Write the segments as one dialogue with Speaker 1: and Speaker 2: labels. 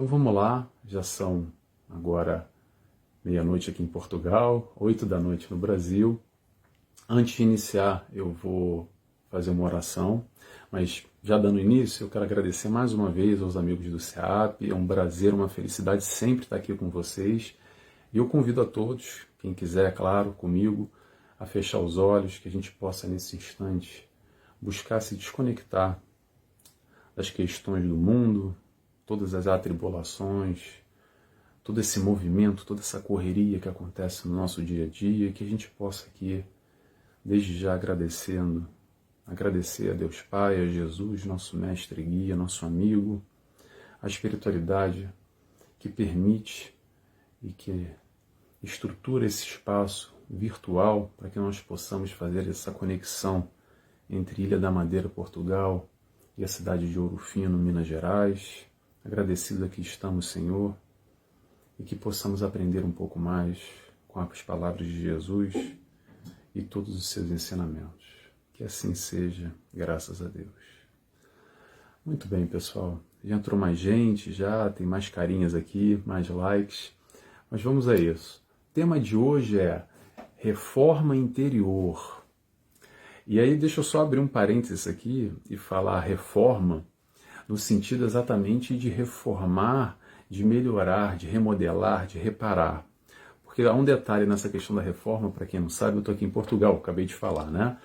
Speaker 1: Então vamos lá, já são agora meia-noite aqui em Portugal, 8 da noite no Brasil. Antes de iniciar, eu vou fazer uma oração, mas já dando início, eu quero agradecer mais uma vez aos amigos do SEAP. É um prazer, uma felicidade sempre estar aqui com vocês. E eu convido a todos, quem quiser, é claro, comigo, a fechar os olhos, que a gente possa, nesse instante, buscar se desconectar das questões do mundo, todas as atribulações, todo esse movimento, toda essa correria que acontece no nosso dia a dia, que a gente possa aqui, desde já agradecer a Deus Pai, a Jesus, nosso mestre e guia, nosso amigo, a espiritualidade que permite e que estrutura esse espaço virtual para que nós possamos fazer essa conexão entre Ilha da Madeira, Portugal, e a cidade de Ouro Fino, Minas Gerais. Agradecido aqui estamos, Senhor, e que possamos aprender um pouco mais com as palavras de Jesus e todos os seus ensinamentos. Que assim seja, graças a Deus. Muito bem, pessoal. Já entrou mais gente, já tem mais carinhas aqui, mais likes, mas vamos a isso. O tema de hoje é reforma interior. E aí deixa eu só abrir um parênteses aqui e falar reforma no sentido exatamente de reformar, de melhorar, de remodelar, de reparar. Porque há um detalhe nessa questão da reforma, para quem não sabe, eu estou aqui em Portugal, acabei de falar, né?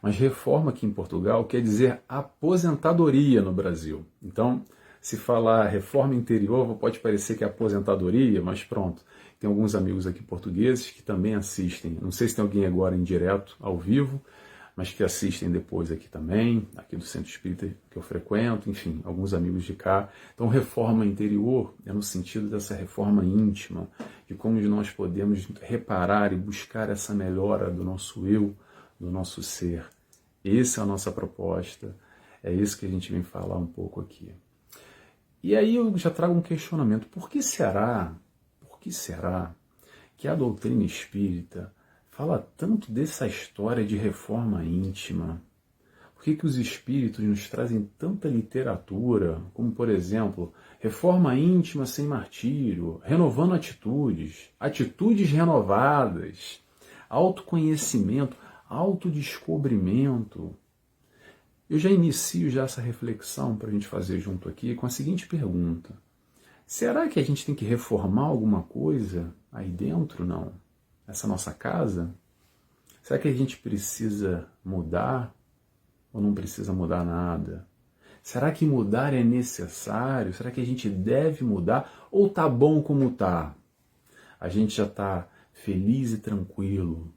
Speaker 1: Mas reforma aqui em Portugal quer dizer aposentadoria no Brasil. Então, se falar reforma interior, pode parecer que é aposentadoria, mas pronto. Tem alguns amigos aqui portugueses que também assistem. Não sei se tem alguém agora em direto, ao vivo, mas que assistem depois aqui também, aqui do Centro Espírita que eu frequento, enfim, alguns amigos de cá. Então, reforma interior é no sentido dessa reforma íntima, de como nós podemos reparar e buscar essa melhora do nosso eu, do nosso ser. Essa é a nossa proposta, é isso que a gente vem falar um pouco aqui. E aí eu já trago um questionamento: por que será que a doutrina espírita fala tanto dessa história de reforma íntima? Por que os espíritos nos trazem tanta literatura, como, por exemplo, reforma íntima sem martírio, renovando atitudes, atitudes renovadas, autoconhecimento, autodescobrimento? Eu já inicio essa reflexão para a gente fazer junto aqui com a seguinte pergunta: será que a gente tem que reformar alguma coisa aí dentro, não? Essa nossa casa? Será que a gente precisa mudar ou não precisa mudar nada? Será que mudar é necessário? Será que a gente deve mudar ou tá bom como tá? A gente já tá feliz e tranquilo.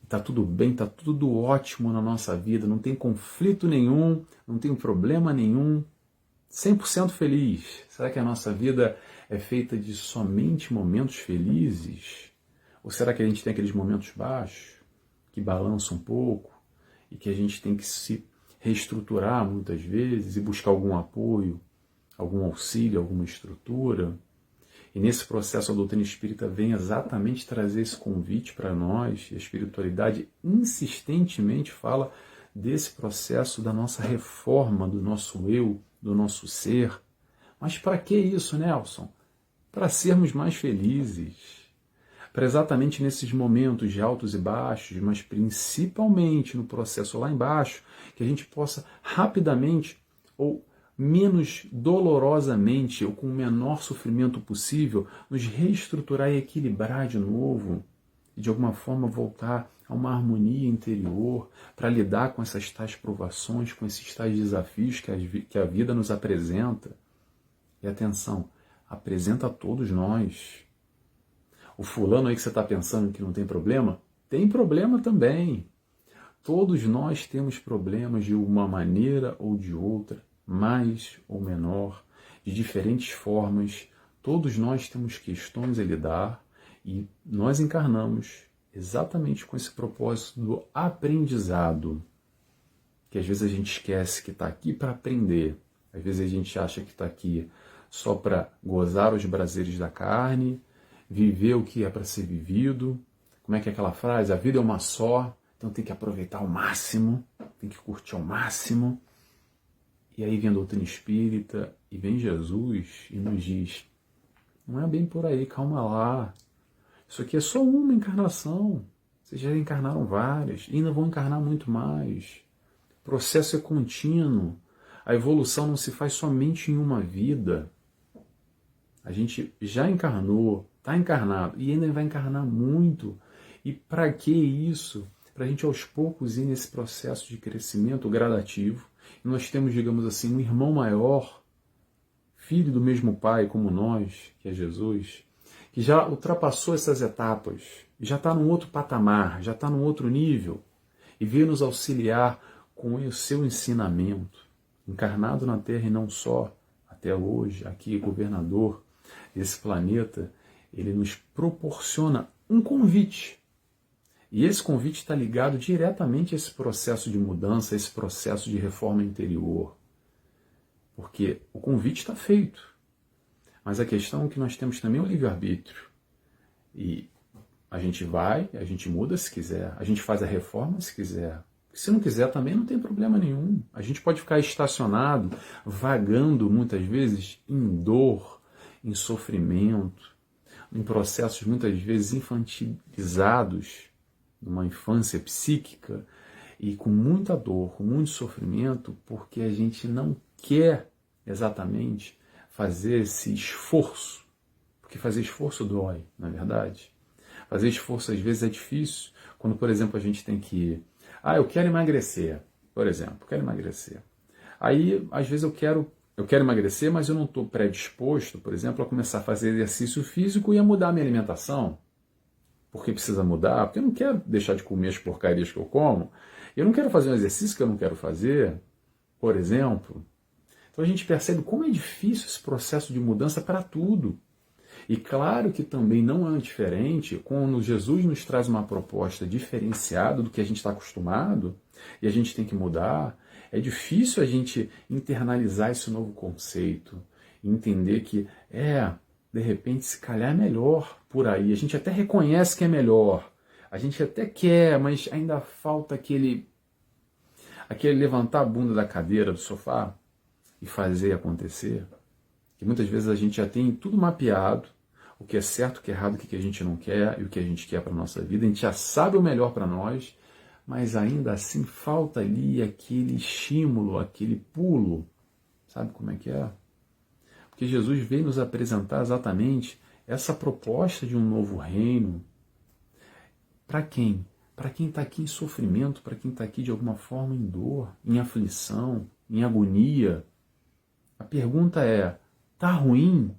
Speaker 1: Tá tudo bem, tá tudo ótimo na nossa vida, não tem conflito nenhum, não tem problema nenhum. 100% feliz. Será que a nossa vida é feita de somente momentos felizes? Ou será que a gente tem aqueles momentos baixos, que balançam um pouco, e que a gente tem que se reestruturar muitas vezes e buscar algum apoio, algum auxílio, alguma estrutura? E nesse processo a doutrina espírita vem exatamente trazer esse convite para nós, e a espiritualidade insistentemente fala desse processo da nossa reforma, do nosso eu, do nosso ser. Mas para que isso, Nelson? Para sermos mais felizes. Para exatamente nesses momentos de altos e baixos, mas principalmente no processo lá embaixo, que a gente possa rapidamente ou menos dolorosamente ou com o menor sofrimento possível, nos reestruturar e equilibrar de novo e de alguma forma voltar a uma harmonia interior para lidar com essas tais provações, com esses tais desafios que a vida nos apresenta. E atenção, apresenta a todos nós. O fulano aí que você está pensando que não tem problema, tem problema também. Todos nós temos problemas de uma maneira ou de outra, mais ou menor, de diferentes formas. Todos nós temos questões a lidar e nós encarnamos exatamente com esse propósito do aprendizado, que às vezes a gente esquece que está aqui para aprender. Às vezes a gente acha que está aqui só para gozar os prazeres da carne, viver o que é para ser vivido. Como é que é aquela frase? A vida é uma só, então tem que aproveitar ao máximo, tem que curtir ao máximo. E aí vem a doutrina espírita e vem Jesus e nos diz, não é bem por aí, calma lá. Isso aqui é só uma encarnação. Vocês já encarnaram várias e ainda vão encarnar muito mais. O processo é contínuo. A evolução não se faz somente em uma vida. A gente já encarnou, está encarnado e ainda vai encarnar muito. E para que isso? Para a gente aos poucos ir nesse processo de crescimento gradativo. E nós temos, digamos assim, um irmão maior, filho do mesmo pai como nós, que é Jesus, que já ultrapassou essas etapas, já está num outro patamar, já está num outro nível, e veio nos auxiliar com o seu ensinamento, encarnado na Terra e não só, até hoje, aqui governador desse planeta, ele nos proporciona um convite. E esse convite está ligado diretamente a esse processo de mudança, a esse processo de reforma interior. Porque o convite está feito. Mas a questão é que nós temos também o livre-arbítrio. E a gente vai, a gente muda se quiser, a gente faz a reforma se quiser. Se não quiser também não tem problema nenhum. A gente pode ficar estacionado, vagando muitas vezes em dor, em sofrimento, em processos muitas vezes infantilizados, numa infância psíquica, e com muita dor, com muito sofrimento, porque a gente não quer exatamente fazer esse esforço, porque fazer esforço dói, na verdade. Fazer esforço às vezes é difícil, quando, por exemplo, a gente tem que... eu quero emagrecer, por exemplo, quero emagrecer. Aí, às vezes eu quero emagrecer, mas eu não estou predisposto, por exemplo, a começar a fazer exercício físico e a mudar a minha alimentação. Porque precisa mudar, porque eu não quero deixar de comer as porcarias que eu como, eu não quero fazer um exercício que eu não quero fazer, por exemplo. Então a gente percebe como é difícil esse processo de mudança para tudo. E claro que também não é diferente quando Jesus nos traz uma proposta diferenciada do que a gente está acostumado, e a gente tem que mudar. É difícil a gente internalizar esse novo conceito, entender que de repente, se calhar é melhor por aí. A gente até reconhece que é melhor. A gente até quer, mas ainda falta aquele levantar a bunda da cadeira, do sofá e fazer acontecer. Que muitas vezes a gente já tem tudo mapeado, o que é certo, o que é errado, o que a gente não quer e o que a gente quer para a nossa vida. A gente já sabe o melhor para nós, mas ainda assim falta ali aquele estímulo, aquele pulo. Sabe como é que é? Porque Jesus veio nos apresentar exatamente essa proposta de um novo reino. Para quem? Para quem está aqui em sofrimento, para quem está aqui de alguma forma em dor, em aflição, em agonia. A pergunta é, tá ruim?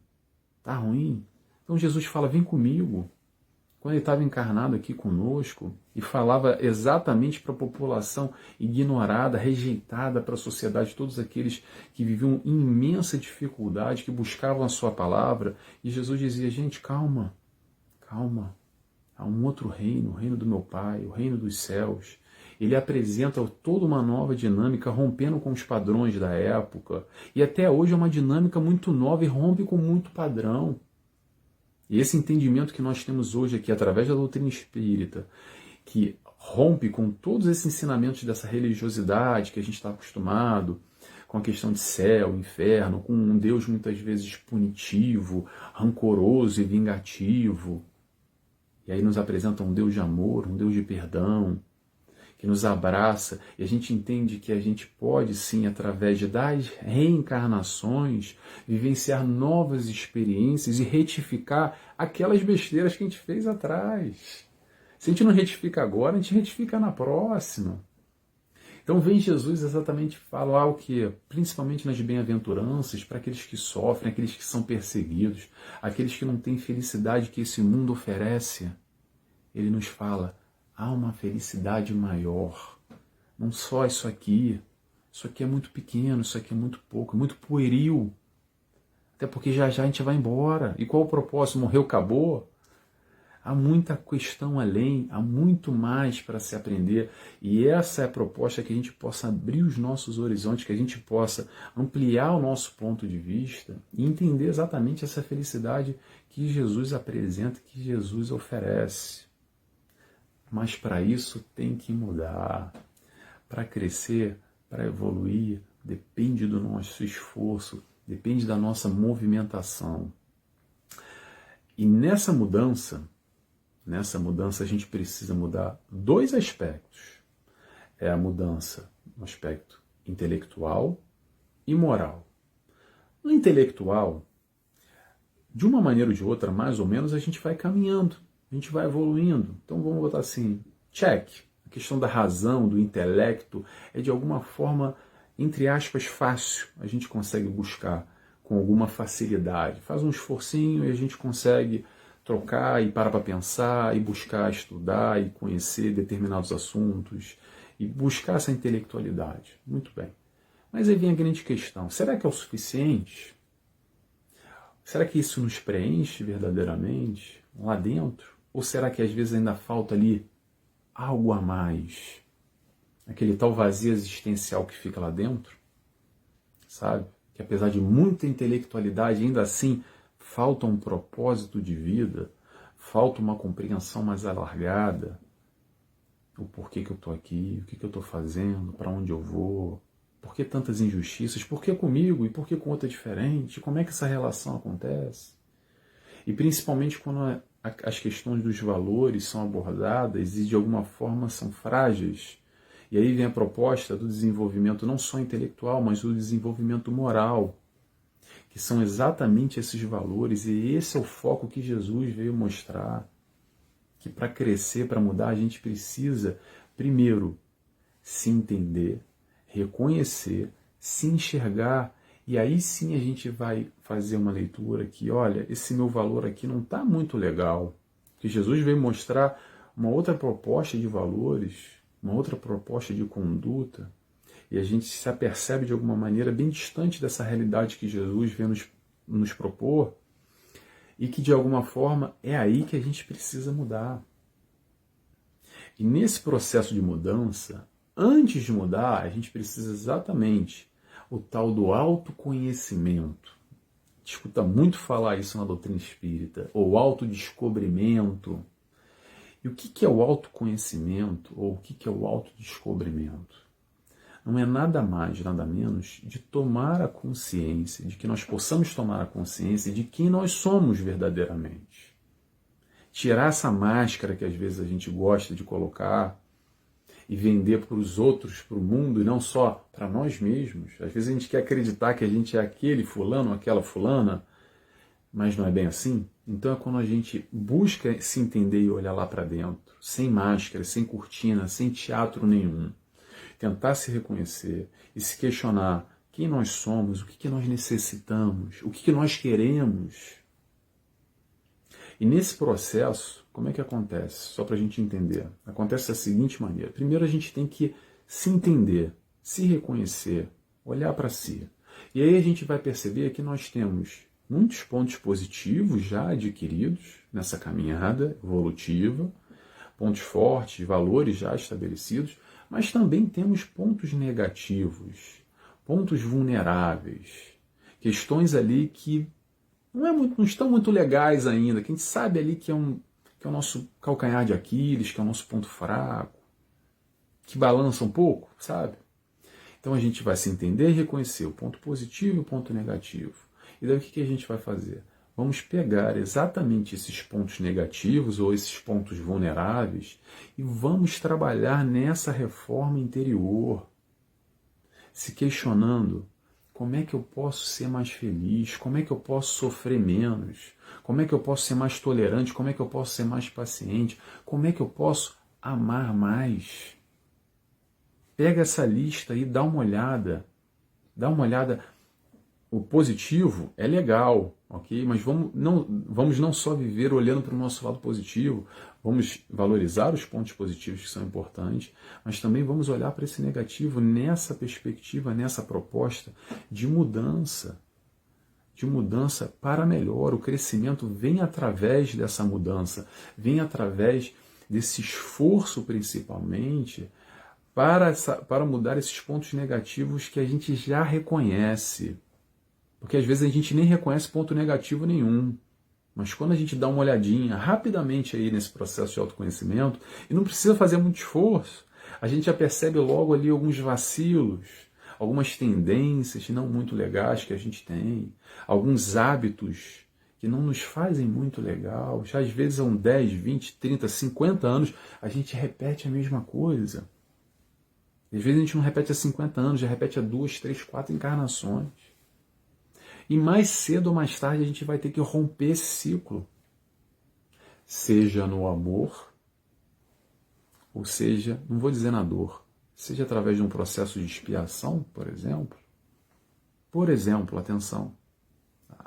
Speaker 1: Tá ruim? Então Jesus fala, vem comigo. Quando ele estava encarnado aqui conosco e falava exatamente para a população ignorada, rejeitada para a sociedade, todos aqueles que viviam em imensa dificuldade, que buscavam a sua palavra, e Jesus dizia, gente, calma, calma, há um outro reino, o reino do meu Pai, o reino dos céus. Ele apresenta toda uma nova dinâmica, rompendo com os padrões da época, e até hoje é uma dinâmica muito nova e rompe com muito padrão. E esse entendimento que nós temos hoje aqui, através da doutrina espírita, que rompe com todos esses ensinamentos dessa religiosidade que a gente está acostumado, com a questão de céu, inferno, com um Deus muitas vezes punitivo, rancoroso e vingativo. E aí nos apresenta um Deus de amor, um Deus de perdão, que nos abraça, e a gente entende que a gente pode sim, através das reencarnações, vivenciar novas experiências e retificar aquelas besteiras que a gente fez atrás. Se a gente não retifica agora, a gente retifica na próxima. Então vem Jesus exatamente falar o que? Principalmente nas bem-aventuranças, para aqueles que sofrem, aqueles que são perseguidos, aqueles que não têm felicidade que esse mundo oferece. Ele nos fala, há uma felicidade maior. Não só isso aqui é muito pequeno, isso aqui é muito pouco, é muito pueril. Até porque já já a gente vai embora. E qual o propósito? Morreu, acabou? Há muita questão além, há muito mais para se aprender. E essa é a proposta, que a gente possa abrir os nossos horizontes, que a gente possa ampliar o nosso ponto de vista e entender exatamente essa felicidade que Jesus apresenta, que Jesus oferece. Mas para isso tem que mudar. Para crescer, para evoluir, depende do nosso esforço, depende da nossa movimentação. E nessa mudança a gente precisa mudar dois aspectos. É a mudança no aspecto intelectual e moral. No intelectual, de uma maneira ou de outra, mais ou menos, a gente vai caminhando, a gente vai evoluindo. Então vamos botar assim, check. A questão da razão, do intelecto, é de alguma forma, entre aspas, fácil. A gente consegue buscar com alguma facilidade. Faz um esforcinho e a gente consegue trocar e parar para pensar, e buscar estudar e conhecer determinados assuntos, e buscar essa intelectualidade. Muito bem. Mas aí vem a grande questão, será que é o suficiente? Será que isso nos preenche verdadeiramente lá dentro? Ou será que às vezes ainda falta ali algo a mais? Aquele tal vazio existencial que fica lá dentro? Sabe? Que apesar de muita intelectualidade, ainda assim falta um propósito de vida, falta uma compreensão mais alargada. O porquê que eu estou aqui, o que eu estou fazendo, para onde eu vou, por que tantas injustiças, por que comigo e por que com outra diferente, como é que essa relação acontece? E principalmente quando as questões dos valores são abordadas e de alguma forma são frágeis. E aí vem a proposta do desenvolvimento não só intelectual, mas do desenvolvimento moral, que são exatamente esses valores, e esse é o foco que Jesus veio mostrar, que para crescer, para mudar, a gente precisa, primeiro, se entender, reconhecer, se enxergar, e aí sim a gente vai fazer uma leitura que, olha, esse meu valor aqui não está muito legal, que Jesus veio mostrar uma outra proposta de valores, uma outra proposta de conduta, e a gente se apercebe de alguma maneira bem distante dessa realidade que Jesus veio nos propor, e que de alguma forma é aí que a gente precisa mudar. E nesse processo de mudança, antes de mudar, a gente precisa exatamente o tal do autoconhecimento. A gente escuta muito falar isso na doutrina espírita, ou autodescobrimento. E o que é o autoconhecimento, ou o que é o autodescobrimento? Não é nada mais, nada menos de tomar a consciência, de que nós possamos tomar a consciência de quem nós somos verdadeiramente. Tirar essa máscara que às vezes a gente gosta de colocar e vender para os outros, para o mundo, e não só para nós mesmos. Às vezes a gente quer acreditar que a gente é aquele fulano, aquela fulana, mas não é bem assim. Então é quando a gente busca se entender e olhar lá para dentro, sem máscara, sem cortina, sem teatro nenhum. Tentar se reconhecer e se questionar quem nós somos, o que nós necessitamos, o que nós queremos. E nesse processo, como é que acontece? Só para a gente entender. Acontece da seguinte maneira. Primeiro a gente tem que se entender, se reconhecer, olhar para si. E aí a gente vai perceber que nós temos muitos pontos positivos já adquiridos nessa caminhada evolutiva, pontos fortes, valores já estabelecidos, mas também temos pontos negativos, pontos vulneráveis, questões ali que não estão muito legais ainda, que a gente sabe ali que é o nosso calcanhar de Aquiles, que é o nosso ponto fraco, que balança um pouco, sabe? Então a gente vai se entender e reconhecer o ponto positivo e o ponto negativo. E daí o que a gente vai fazer? Vamos pegar exatamente esses pontos negativos ou esses pontos vulneráveis e vamos trabalhar nessa reforma interior, se questionando como é que eu posso ser mais feliz, como é que eu posso sofrer menos, como é que eu posso ser mais tolerante, como é que eu posso ser mais paciente, como é que eu posso amar mais. Pega essa lista e dá uma olhada. O positivo é legal, ok? Mas vamos não só viver olhando para o nosso lado positivo, vamos valorizar os pontos positivos que são importantes, mas também vamos olhar para esse negativo nessa perspectiva, nessa proposta de mudança para melhor. O crescimento vem através dessa mudança, vem através desse esforço principalmente para mudar esses pontos negativos que a gente já reconhece. Porque às vezes a gente nem reconhece ponto negativo nenhum. Mas quando a gente dá uma olhadinha rapidamente aí nesse processo de autoconhecimento, e não precisa fazer muito esforço, a gente já percebe logo ali alguns vacilos, algumas tendências não muito legais que a gente tem, alguns hábitos que não nos fazem muito legal. Já às vezes são 10, 20, 30, 50 anos, a gente repete a mesma coisa. Às vezes a gente não repete há 50 anos, já repete há 2, 3, 4 encarnações. E mais cedo ou mais tarde a gente vai ter que romper esse ciclo. Seja no amor, ou seja, não vou dizer na dor, seja através de um processo de expiação, por exemplo. Por exemplo, atenção.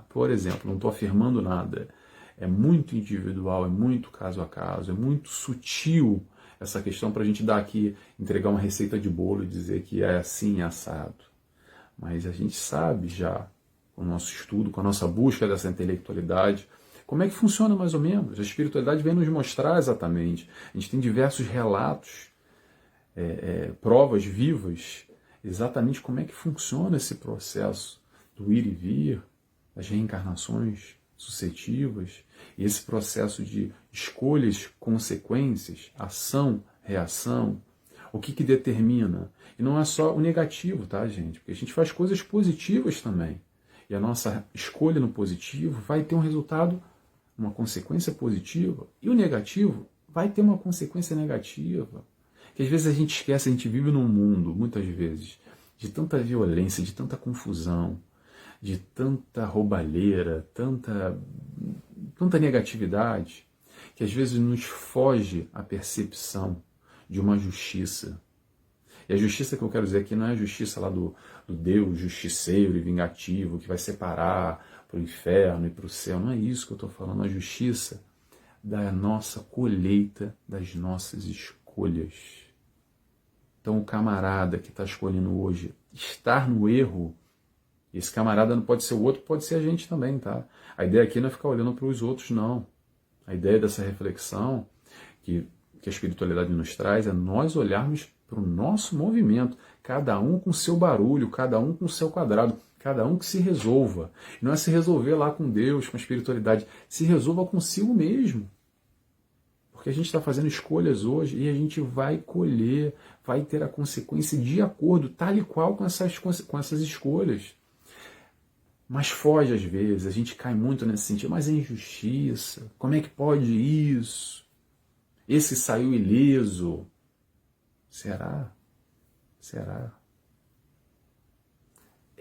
Speaker 1: Por exemplo, não estou afirmando nada. É muito individual, é muito caso a caso, é muito sutil essa questão para a gente dar aqui, entregar uma receita de bolo e dizer que é assim, é assado. Mas a gente sabe já, com o nosso estudo, com a nossa busca dessa intelectualidade, como é que funciona mais ou menos. A espiritualidade vem nos mostrar exatamente. A gente tem diversos relatos, provas vivas, exatamente como é que funciona esse processo do ir e vir, das reencarnações sucessivas, e esse processo de escolhas, consequências, ação, reação, o que determina. E não é só o negativo, tá, gente? Porque a gente faz coisas positivas também. E a nossa escolha no positivo vai ter um resultado, uma consequência positiva, e o negativo vai ter uma consequência negativa. Que às vezes a gente esquece, a gente vive num mundo, muitas vezes, de tanta violência, de tanta confusão, de tanta roubalheira, tanta negatividade, que às vezes nos foge a percepção de uma justiça. E a justiça que eu quero dizer aqui não é a justiça lá do Deus justiceiro e vingativo, que vai separar para o inferno e para o céu. Não é isso que eu estou falando. A justiça da nossa colheita das nossas escolhas. Então o camarada que está escolhendo hoje estar no erro, esse camarada não pode ser o outro, pode ser a gente também, tá? A ideia aqui não é ficar olhando para os outros, não. A ideia dessa reflexão que a espiritualidade nos traz é nós olharmos para o nosso movimento, cada um com seu barulho, cada um com seu quadrado, cada um que se resolva. E não é se resolver lá com Deus, com a espiritualidade, se resolva consigo mesmo. Porque a gente está fazendo escolhas hoje e a gente vai colher, vai ter a consequência de acordo, tal e qual com essas escolhas. Mas foge às vezes, a gente cai muito nesse sentido, mas é injustiça, como é que pode isso? Esse saiu ileso. Será? Será?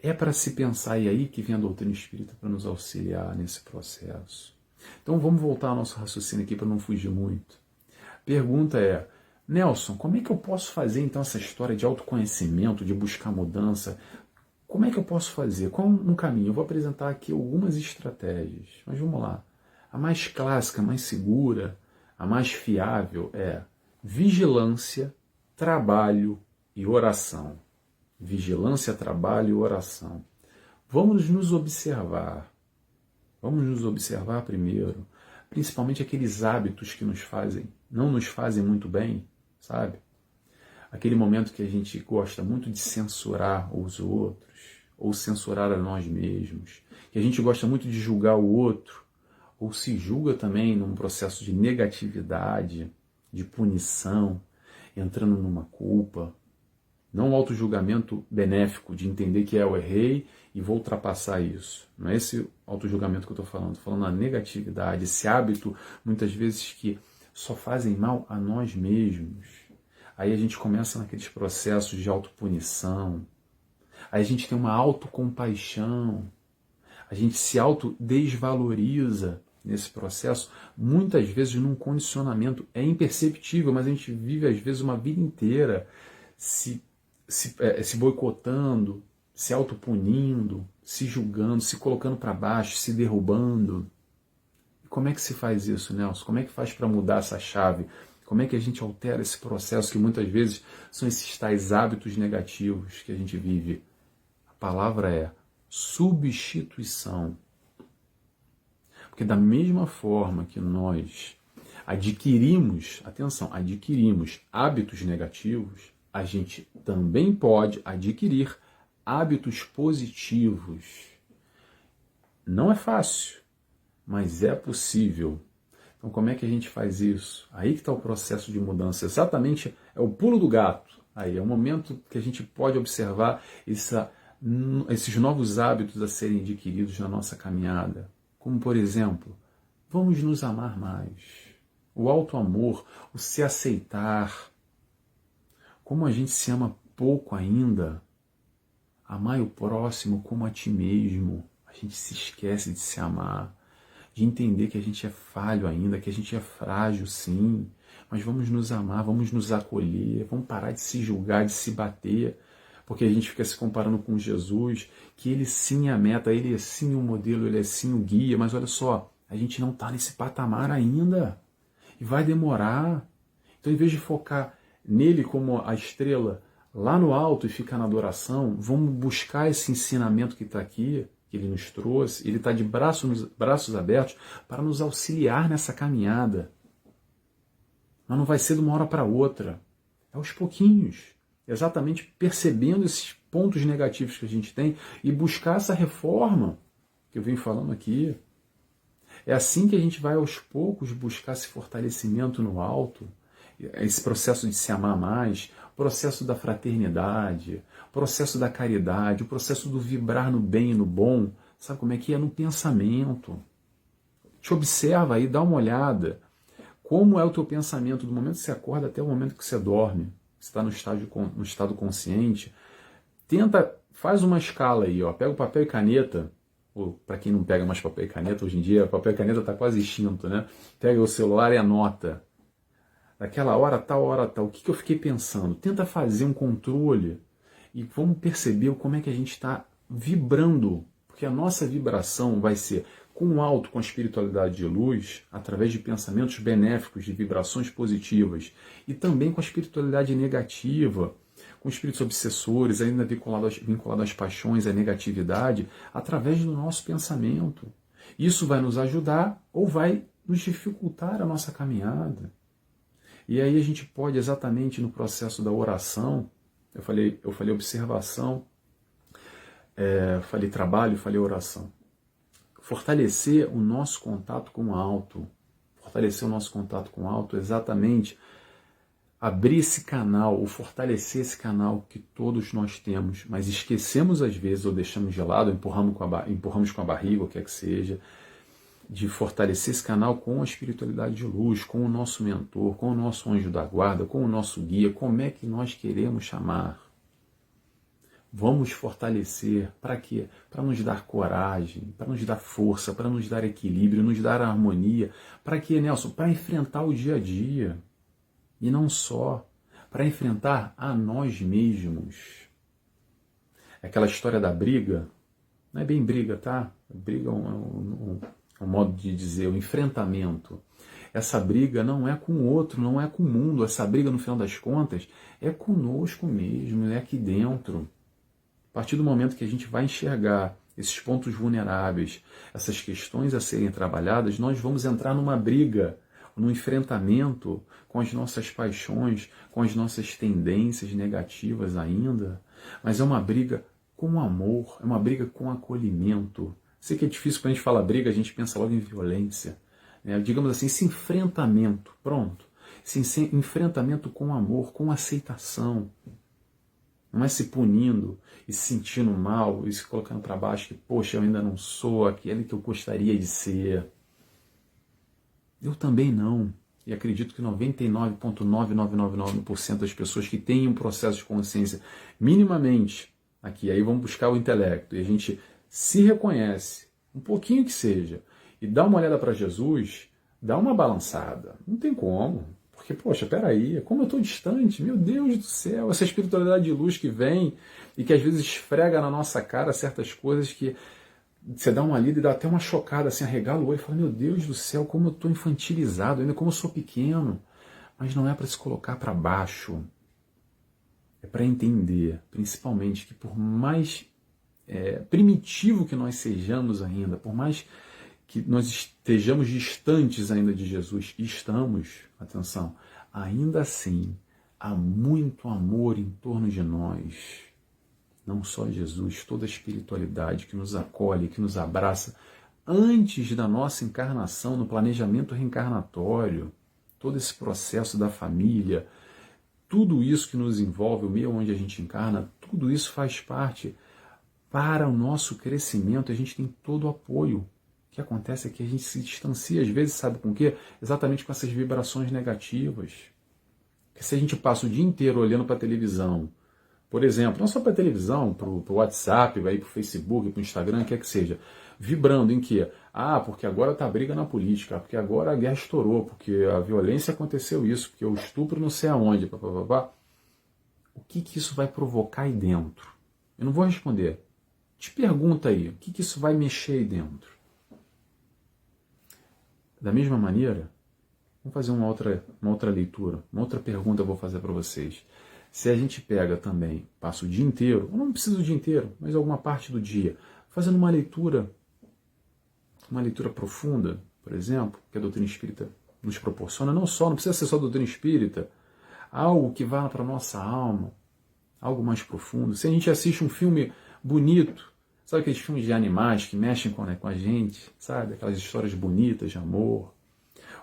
Speaker 1: É para se pensar, e aí que vem a doutrina espírita para nos auxiliar nesse processo. Então vamos voltar ao nosso raciocínio aqui para não fugir muito. Pergunta é, Nelson, como é que eu posso fazer então essa história de autoconhecimento, de buscar mudança? Como é que eu posso fazer? Qual um caminho? Eu vou apresentar aqui algumas estratégias, mas vamos lá. A mais clássica, a mais segura, a mais fiável é vigilância, trabalho e oração. Vigilância, trabalho e oração. Vamos nos observar. Vamos nos observar primeiro, principalmente aqueles hábitos que não nos fazem muito bem, sabe? Aquele momento que a gente gosta muito de censurar os outros, ou censurar a nós mesmos, que a gente gosta muito de julgar o outro, ou se julga também num processo de negatividade, de punição, entrando numa culpa. Não um autojulgamento benéfico, de entender que eu errei e vou ultrapassar isso. Não é esse autojulgamento que eu estou falando da negatividade, esse hábito, muitas vezes, que só fazem mal a nós mesmos. Aí a gente começa naqueles processos de autopunição, aí a gente tem uma autocompaixão, a gente se autodesvaloriza nesse processo, muitas vezes num condicionamento, é imperceptível, mas a gente vive às vezes uma vida inteira se boicotando, se autopunindo, se julgando, se colocando para baixo, se derrubando. E como é que se faz isso, Nelson? Como é que faz para mudar essa chave? Como é que a gente altera esse processo que muitas vezes são esses tais hábitos negativos que a gente vive? A palavra é substituição. Porque da mesma forma que nós adquirimos hábitos negativos, a gente também pode adquirir hábitos positivos. Não é fácil, mas é possível. Então como é que a gente faz isso? Aí que está o processo de mudança. Exatamente, é o pulo do gato. Aí é um momento que a gente pode observar esses novos hábitos a serem adquiridos na nossa caminhada. Como, por exemplo, vamos nos amar mais. O auto-amor, o se aceitar. Como a gente se ama pouco ainda. Amar o próximo como a ti mesmo. A gente se esquece de se amar. De entender que a gente é falho ainda, que a gente é frágil, sim. Mas vamos nos amar, vamos nos acolher, vamos parar de se julgar, de se bater. Porque a gente fica se comparando com Jesus, que ele sim é a meta, ele é sim o modelo, ele é sim o guia. Mas olha só, a gente não está nesse patamar ainda. E vai demorar. Então, em vez de focar nele como a estrela lá no alto e ficar na adoração, vamos buscar esse ensinamento que está aqui, que ele nos trouxe. Ele está de braços abertos para nos auxiliar nessa caminhada. Mas não vai ser de uma hora para outra. É aos pouquinhos. Exatamente percebendo esses pontos negativos que a gente tem e buscar essa reforma que eu venho falando aqui. É assim que a gente vai aos poucos buscar esse fortalecimento no alto, esse processo de se amar mais, o processo da fraternidade, o processo da caridade, o processo do vibrar no bem e no bom. Sabe como é que é? No pensamento. Te observa aí, dá uma olhada. Como é o teu pensamento do momento que você acorda até o momento que você dorme? Você está no estado consciente. Faz uma escala aí, ó. Pega o papel e caneta. Para quem não pega mais papel e caneta, hoje em dia, papel e caneta está quase extinto, né? Pega o celular e anota. Daquela hora tal, o que eu fiquei pensando? Tenta fazer um controle e vamos perceber como é que a gente está vibrando. Porque a nossa vibração vai ser com o alto, com a espiritualidade de luz, através de pensamentos benéficos, de vibrações positivas, e também com a espiritualidade negativa, com espíritos obsessores, ainda vinculado às paixões, à negatividade, através do nosso pensamento. Isso vai nos ajudar ou vai nos dificultar a nossa caminhada. E aí a gente pode, exatamente no processo da oração, eu falei observação, falei trabalho, falei oração. Fortalecer o nosso contato com o alto. Fortalecer o nosso contato com o alto, exatamente abrir esse canal, ou fortalecer esse canal que todos nós temos, mas esquecemos às vezes, ou deixamos de lado, empurramos com a barriga, o que é que seja, de fortalecer esse canal com a espiritualidade de luz, com o nosso mentor, com o nosso anjo da guarda, com o nosso guia, como é que nós queremos chamar. Vamos fortalecer, para quê? Para nos dar coragem, para nos dar força, para nos dar equilíbrio, nos dar harmonia. Para quê, Nelson? Para enfrentar o dia a dia. E não só, para enfrentar a nós mesmos. Aquela história da briga, não é bem briga, tá? Briga é um modo de dizer, o enfrentamento. Essa briga não é com o outro, não é com o mundo. Essa briga, no final das contas, é conosco mesmo, é aqui dentro. A partir do momento que a gente vai enxergar esses pontos vulneráveis, essas questões a serem trabalhadas, nós vamos entrar numa briga, num enfrentamento com as nossas paixões, com as nossas tendências negativas ainda, mas é uma briga com amor, é uma briga com acolhimento. Sei que é difícil quando a gente fala briga, a gente pensa logo em violência, né? Digamos assim, esse enfrentamento, pronto, esse enfrentamento com amor, com aceitação, não é se punindo e se sentindo mal e se colocando para baixo que, poxa, eu ainda não sou aquele que eu gostaria de ser. Eu também não. E acredito que 99,9999% das pessoas que têm um processo de consciência minimamente aqui, aí vamos buscar o intelecto, e a gente se reconhece, um pouquinho que seja, e dá uma olhada para Jesus, dá uma balançada. Não tem como. Porque, poxa, peraí, como eu estou distante, meu Deus do céu, essa espiritualidade de luz que vem e que às vezes esfrega na nossa cara certas coisas que você dá uma lida e dá até uma chocada, assim, arregala o olho e fala, meu Deus do céu, como eu estou infantilizado, ainda como eu sou pequeno. Mas não é para se colocar para baixo, é para entender, principalmente, que por mais primitivo que nós sejamos ainda, por mais que nós estejamos distantes ainda de Jesus, e estamos, atenção, ainda assim, há muito amor em torno de nós. Não só Jesus, toda a espiritualidade que nos acolhe, que nos abraça, antes da nossa encarnação, no planejamento reencarnatório, todo esse processo da família, tudo isso que nos envolve, o meio onde a gente encarna, tudo isso faz parte para o nosso crescimento. A gente tem todo o apoio. O que acontece é que a gente se distancia, às vezes, sabe com o quê? Exatamente com essas vibrações negativas. Que se a gente passa o dia inteiro olhando para a televisão, por exemplo, não só para a televisão, para o WhatsApp, para o Facebook, para o Instagram, quer que seja, vibrando em quê? Ah, porque agora está a briga na política, porque agora a guerra estourou, porque a violência aconteceu isso, porque o estupro não sei aonde, papapá. O que isso vai provocar aí dentro? Eu não vou responder. Te pergunta aí, o que isso vai mexer aí dentro? Da mesma maneira, vamos fazer uma outra leitura, uma outra pergunta eu vou fazer para vocês. Se a gente pega também, passa o dia inteiro, ou não precisa o dia inteiro, mas alguma parte do dia, fazendo uma leitura profunda, por exemplo, que a doutrina espírita nos proporciona, não precisa ser só a doutrina espírita, algo que vá para a nossa alma, algo mais profundo. Se a gente assiste um filme bonito, sabe aqueles filmes de animais que mexem com a gente, sabe? Aquelas histórias bonitas de amor.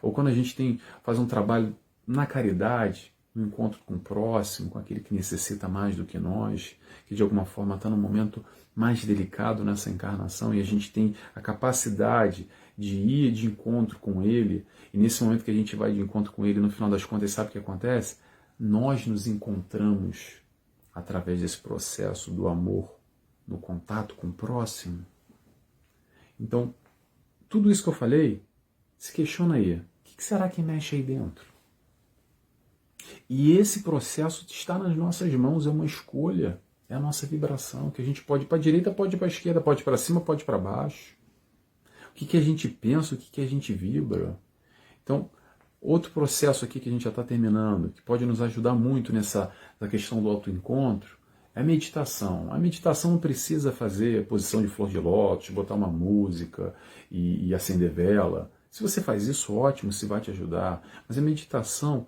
Speaker 1: Ou quando a gente faz um trabalho na caridade, no encontro com o próximo, com aquele que necessita mais do que nós, que de alguma forma está num momento mais delicado nessa encarnação e a gente tem a capacidade de ir de encontro com ele, e nesse momento que a gente vai de encontro com ele, no final das contas, sabe o que acontece? Nós nos encontramos através desse processo do amor, no contato com o próximo. Então, tudo isso que eu falei, se questiona aí, o que será que mexe aí dentro? E esse processo está nas nossas mãos, é uma escolha, é a nossa vibração, que a gente pode ir para a direita, pode ir para a esquerda, pode ir para cima, pode ir para baixo. O que a gente pensa, o que a gente vibra. Então, outro processo aqui que a gente já está terminando, que pode nos ajudar muito nessa questão do autoencontro, é a meditação. A meditação não precisa fazer posição de flor de lótus, botar uma música e acender vela. Se você faz isso, ótimo, se vai te ajudar. Mas a meditação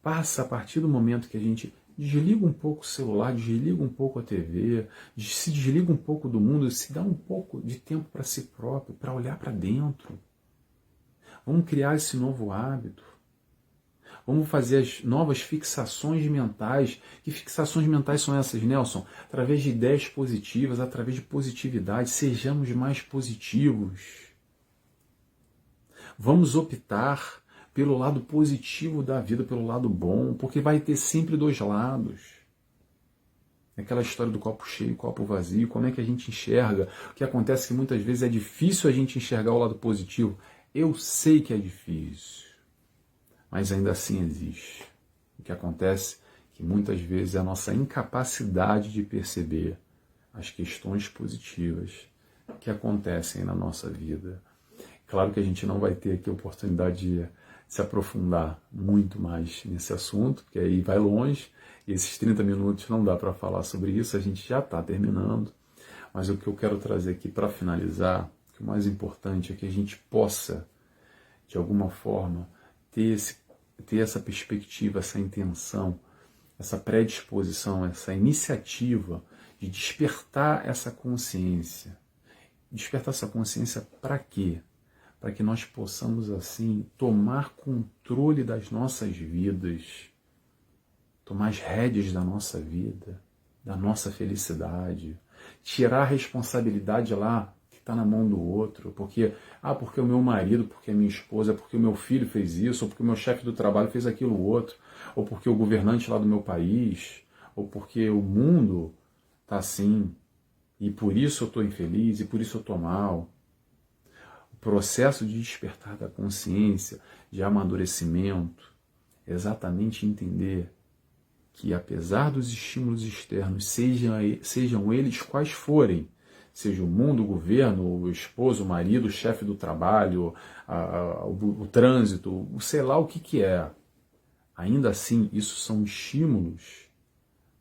Speaker 1: passa a partir do momento que a gente desliga um pouco o celular, desliga um pouco a TV, se desliga um pouco do mundo, se dá um pouco de tempo para si próprio, para olhar para dentro. Vamos criar esse novo hábito. Vamos fazer as novas fixações mentais. Que fixações mentais são essas, Nelson? Através de ideias positivas, através de positividade. Sejamos mais positivos. Vamos optar pelo lado positivo da vida, pelo lado bom, porque vai ter sempre dois lados. Aquela história do copo cheio, copo vazio, como é que a gente enxerga? O que acontece é que muitas vezes é difícil a gente enxergar o lado positivo. Eu sei que é difícil, mas ainda assim existe. O que acontece é que muitas vezes é a nossa incapacidade de perceber as questões positivas que acontecem na nossa vida. Claro que a gente não vai ter aqui a oportunidade de se aprofundar muito mais nesse assunto, porque aí vai longe, e esses 30 minutos não dá para falar sobre isso, a gente já está terminando, mas o que eu quero trazer aqui para finalizar, que o mais importante é que a gente possa, de alguma forma, ter essa perspectiva, essa intenção, essa predisposição, essa iniciativa de despertar essa consciência. Despertar essa consciência para quê? Para que nós possamos, assim, tomar controle das nossas vidas, tomar as rédeas da nossa vida, da nossa felicidade, tirar a responsabilidade lá que está na mão do outro, porque o meu marido, porque a minha esposa, porque o meu filho fez isso, ou porque o meu chefe do trabalho fez aquilo outro, ou porque o governante lá do meu país, ou porque o mundo está assim, e por isso eu estou infeliz, e por isso eu estou mal. O processo de despertar da consciência, de amadurecimento, é exatamente entender que apesar dos estímulos externos, sejam eles quais forem, seja o mundo, o governo, o esposo, o marido, o chefe do trabalho, o trânsito, sei lá o que é, ainda assim isso são estímulos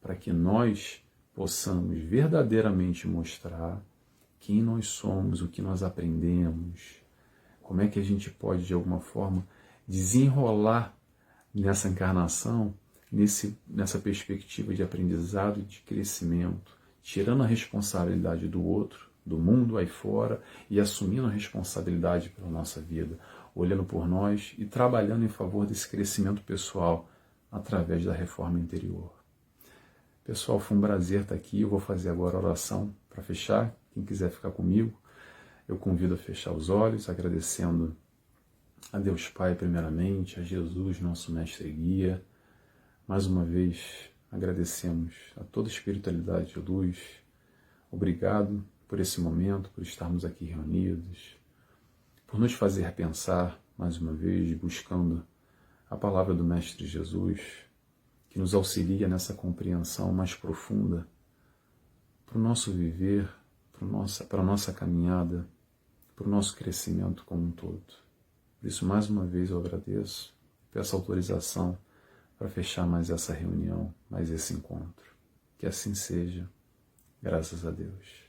Speaker 1: para que nós possamos verdadeiramente mostrar quem nós somos, o que nós aprendemos, como é que a gente pode, de alguma forma, desenrolar nessa encarnação, nessa perspectiva de aprendizado e de crescimento, tirando a responsabilidade do outro, do mundo aí fora, e assumindo a responsabilidade pela nossa vida, olhando por nós e trabalhando em favor desse crescimento pessoal através da reforma interior. Pessoal, foi um prazer estar aqui. Eu vou fazer agora a oração para fechar. Quem quiser ficar comigo, eu convido a fechar os olhos, agradecendo a Deus Pai primeiramente, a Jesus, nosso mestre e guia. Mais uma vez, agradecemos a toda a espiritualidade de luz. Obrigado por esse momento, por estarmos aqui reunidos, por nos fazer pensar, mais uma vez, buscando a palavra do Mestre Jesus, que nos auxilia nessa compreensão mais profunda para o nosso viver, para a nossa caminhada, para o nosso crescimento como um todo. Por isso, mais uma vez, eu agradeço, peço autorização para fechar mais essa reunião, mais esse encontro. Que assim seja, graças a Deus.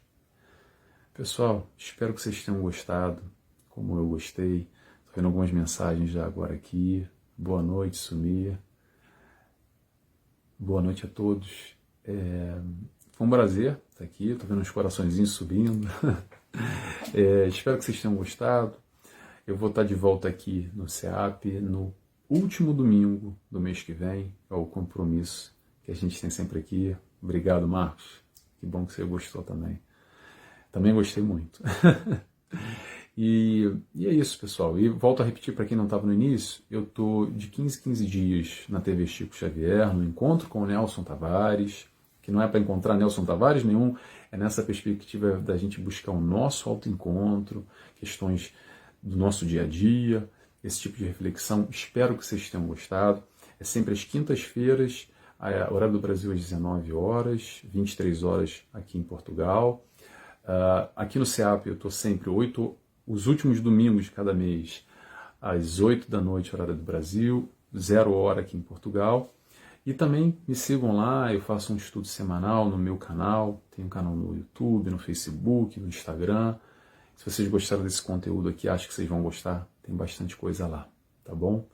Speaker 1: Pessoal, espero que vocês tenham gostado, como eu gostei. Estou vendo algumas mensagens já agora aqui. Boa noite, Sumia. Boa noite a todos. Foi um prazer estar aqui. Estou vendo uns coraçõezinhos subindo. Espero que vocês tenham gostado. Eu vou estar de volta aqui no CEAP no último domingo do mês que vem. É o compromisso que a gente tem sempre aqui. Obrigado, Marcos. Que bom que você gostou também. Também gostei muito. E é isso, pessoal. E volto a repetir para quem não estava no início, eu estou de 15 dias na TV Chico Xavier, no encontro com o Nelson Tavares, que não é para encontrar Nelson Tavares nenhum, é nessa perspectiva da gente buscar o nosso autoencontro, questões do nosso dia a dia, esse tipo de reflexão. Espero que vocês tenham gostado. É sempre às quintas-feiras, horário do Brasil às 19 horas, 23 horas aqui em Portugal. Aqui no CEAP eu estou sempre os últimos domingos de cada mês, às 8 da noite, horário do Brasil, 0 hora aqui em Portugal. E também me sigam lá, eu faço um estudo semanal no meu canal, tenho um canal no YouTube, no Facebook, no Instagram. Se vocês gostaram desse conteúdo aqui, acho que vocês vão gostar, tem bastante coisa lá, tá bom?